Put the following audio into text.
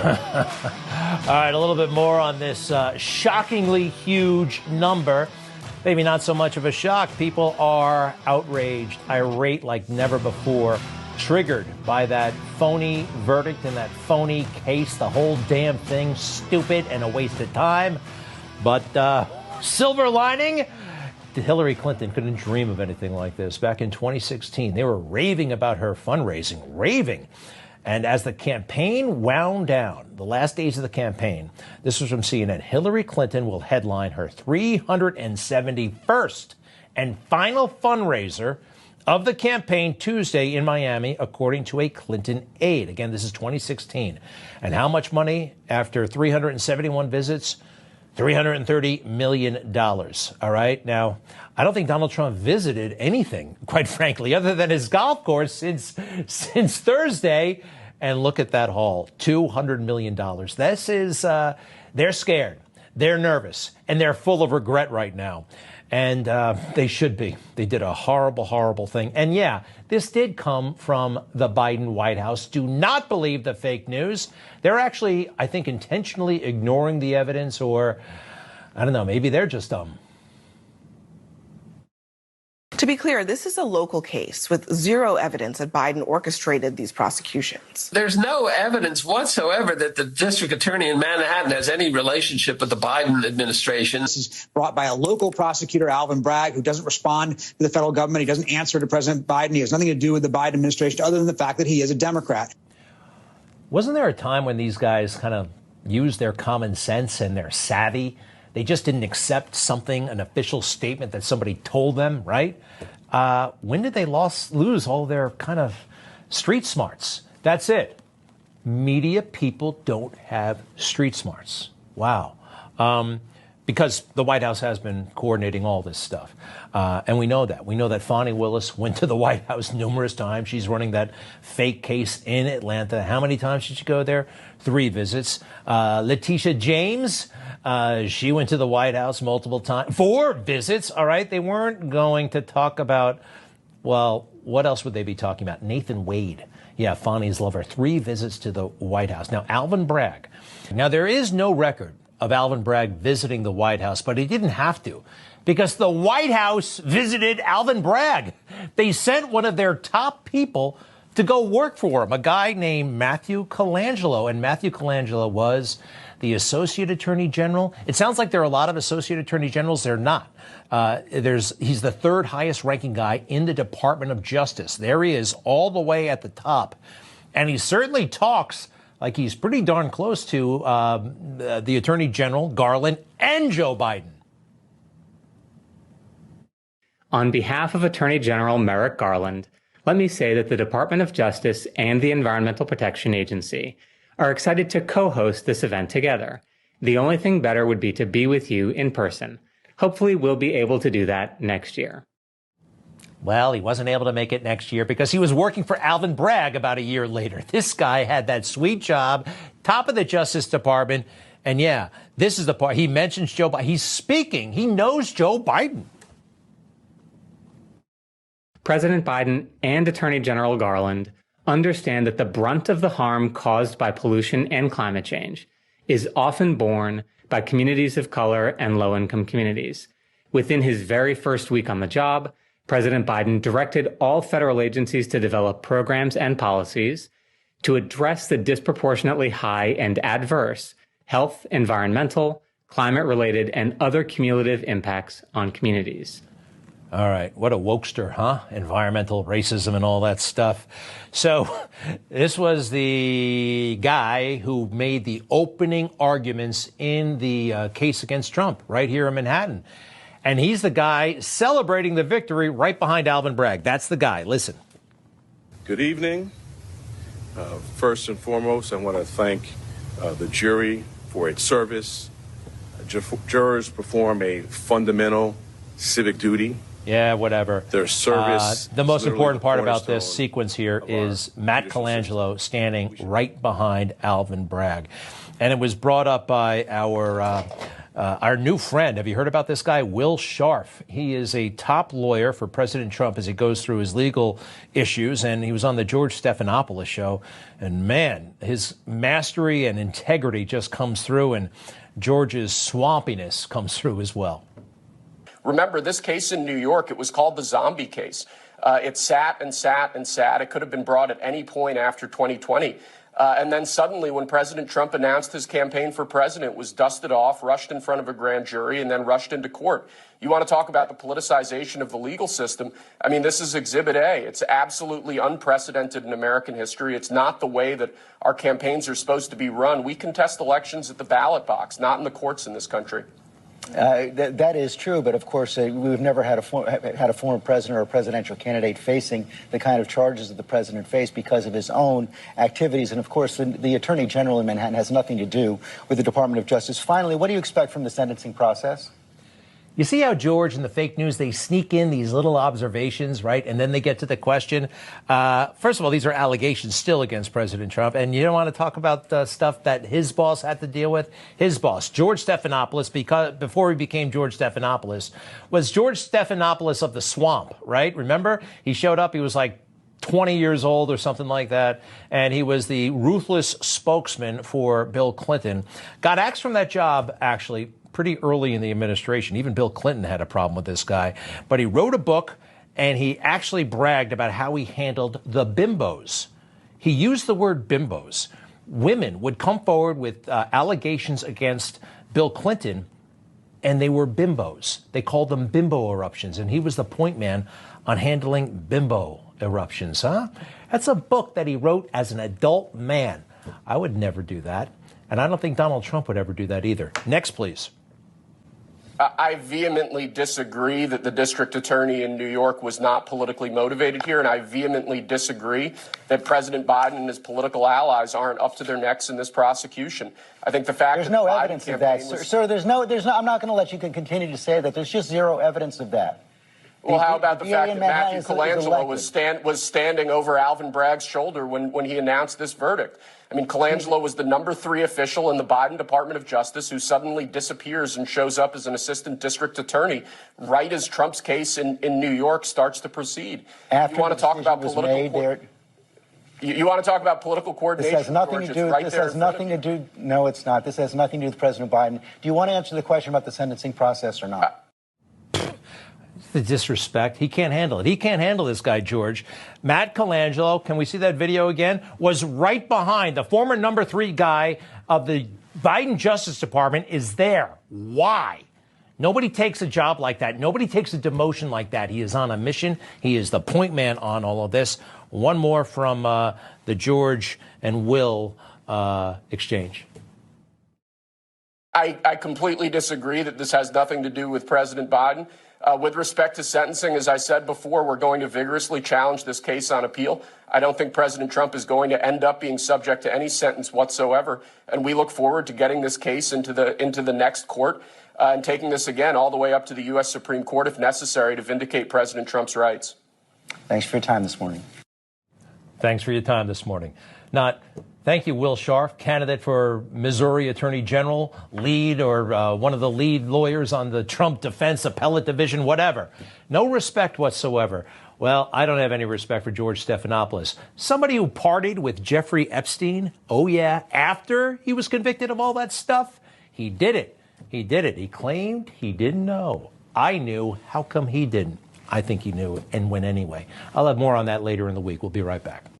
All right, a little bit more on this shockingly huge number. Maybe not so much of a shock. People are outraged, irate like never before, triggered by that phony verdict in that phony case. The whole damn thing stupid and a waste of time. But silver lining, Hillary Clinton couldn't dream of anything like this. Back in 2016, they were raving about her fundraising, raving. And as the campaign wound down, the last days of the campaign, this was from CNN, Hillary Clinton will headline her 371st and final fundraiser of the campaign Tuesday in Miami, according to a Clinton aide. Again, this is 2016. And how much money after 371 visits? $330 million. All right. Now, I don't think Donald Trump visited anything, quite frankly, other than his golf course since Thursday. And look at that haul, $200 million. This is, they're scared, they're nervous, and they're full of regret right now. And they should be. They did a horrible, horrible thing. And yeah, this did come from the Biden White House. Do not believe the fake news. They're actually, I think, intentionally ignoring the evidence, or I don't know, maybe they're just dumb. To be clear, this is a local case with zero evidence that Biden orchestrated these prosecutions. There's no evidence whatsoever that the district attorney in Manhattan has any relationship with the Biden administration. This is brought by a local prosecutor, Alvin Bragg, who doesn't respond to the federal government. He doesn't answer to President Biden. He has nothing to do with the Biden administration other than the fact that he is a Democrat. Wasn't there a time when these guys kind of used their common sense and their savvy? They just didn't accept something, an official statement that somebody told them, right? When did they lose all their kind of street smarts? That's it. Media people don't have street smarts. Wow. Because the White House has been coordinating all this stuff. And we know that. We know that Fani Willis went to the White House numerous times. She's running that fake case in Atlanta. How many times did she go there? 3 visits. Letitia James, she went to the White House multiple times. 4 visits, all right? They weren't going to talk about, well, what else would they be talking about? Nathan Wade. Yeah, Fani's lover. 3 visits to the White House. Now, Alvin Bragg. Now, there is no record of Alvin Bragg visiting the White House, but he didn't have to, because the White House visited Alvin Bragg. They sent one of their top people to go work for him, a guy named Matthew Colangelo. And Matthew Colangelo was the Associate Attorney General. It sounds like there are a lot of Associate Attorney Generals. They're not. He's the 3rd highest ranking guy in the Department of Justice. There he is, all the way at the top. And he certainly talks like he's pretty darn close to the Attorney General, Garland, and Joe Biden. On behalf of Attorney General Merrick Garland, let me say that the Department of Justice and the Environmental Protection Agency are excited to co-host this event together. The only thing better would be to be with you in person. Hopefully we'll be able to do that next year. Well, he wasn't able to make it next year because he was working for Alvin Bragg about a year later. This guy had that sweet job, top of the Justice Department. And yeah, this is the part. He mentions Joe Biden. He's speaking. He knows Joe Biden. President Biden and Attorney General Garland understand that the brunt of the harm caused by pollution and climate change is often borne by communities of color and low-income communities. Within his very first week on the job, President Biden directed all federal agencies to develop programs and policies to address the disproportionately high and adverse health, environmental, climate-related, and other cumulative impacts on communities. All right. What a wokester, huh? Environmental racism and all that stuff. So this was the guy who made the opening arguments in the case against Trump right here in Manhattan. And he's the guy celebrating the victory right behind Alvin Bragg. That's the guy. Listen. Good evening. First and foremost, I want to thank the jury for its service. Jurors perform a fundamental civic duty. Yeah, whatever. Their service. The most important part about this sequence here is Matt Colangelo standing right behind Alvin Bragg. And it was brought up by our Our new friend, have you heard about this guy? Will Scharf. He is a top lawyer for President Trump as he goes through his legal issues, and he was on the George Stephanopoulos show. And man, his mastery and integrity just comes through, and George's swampiness comes through as well. Remember, this case in New York, it was called the zombie case. It sat and sat and sat. It could have been brought at any point after 2020. And then suddenly, when President Trump announced his campaign for president, it was dusted off, rushed in front of a grand jury, and then rushed into court. You want to talk about the politicization of the legal system? I mean, this is Exhibit A. It's absolutely unprecedented in American history. It's not the way that our campaigns are supposed to be run. We contest elections at the ballot box, not in the courts in this country. That is true, but of course, we've never had a former president or a presidential candidate facing the kind of charges that the president faced because of his own activities. And of course, the Attorney General in Manhattan has nothing to do with the Department of Justice. Finally, what do you expect from the sentencing process? You see how George and the fake news, they sneak in these little observations, right? And then they get to the question. First of all, these are allegations still against President Trump. And you don't want to talk about stuff that his boss had to deal with. His boss, George Stephanopoulos, before he became George Stephanopoulos, was George Stephanopoulos of the swamp, right? Remember? He showed up. He was like 20 years old or something like that. And he was the ruthless spokesman for Bill Clinton. Got axed from that job, actually, pretty early in the administration. Even Bill Clinton had a problem with this guy. But he wrote a book, and he actually bragged about how he handled the bimbos. He used the word bimbos. Women would come forward with allegations against Bill Clinton, and they were bimbos. They called them bimbo eruptions, and he was the point man on handling bimbo eruptions, huh? That's a book that he wrote as an adult man. I would never do that, and I don't think Donald Trump would ever do that either. Next, please. I vehemently disagree that the district attorney in New York was not politically motivated here, and I vehemently disagree that President Biden and his political allies aren't up to their necks in this prosecution. I think the fact there's that no the Biden evidence of that, sir. There's no. I'm not going to let you continue to say that. There's just zero evidence of that. Well, how about the fact that Matthew Colangelo was standing over Alvin Bragg's shoulder when he announced this verdict? I mean, Colangelo was the #3 official in the Biden Department of Justice who suddenly disappears and shows up as an assistant district attorney right as Trump's case in New York starts to proceed. After you want to talk about political you want to talk about political coordination? This has nothing to do. This has nothing to do. No, it's not. This has nothing to do with President Biden. Do you want to answer the question about the sentencing process or not? The disrespect. He can't handle it. He can't handle this guy, George. Matt Colangelo, can we see that video again? Was right behind the former #3 guy of the Biden Justice Department is there. Why? Nobody takes a job like that. Nobody takes a demotion like that. He is on a mission. He is the point man on all of this. One more from the George and Will exchange. I completely disagree that this has nothing to do with President Biden. With respect to sentencing, as I said before, we're going to vigorously challenge this case on appeal. I don't think President Trump is going to end up being subject to any sentence whatsoever. And we look forward to getting this case into the next court and taking this again all the way up to the U.S. Supreme Court if necessary to vindicate President Trump's rights. Thanks for your time this morning. Thanks for your time this morning. Thank you, Will Scharf, candidate for Missouri Attorney General, lead or one of the lead lawyers on the Trump Defense Appellate Division, whatever. No respect whatsoever. Well, I don't have any respect for George Stephanopoulos. Somebody who partied with Jeffrey Epstein, oh yeah, after he was convicted of all that stuff, he did it. He did it. He claimed he didn't know. I knew. How come he didn't? I think he knew and went anyway. I'll have more on that later in the week. We'll be right back.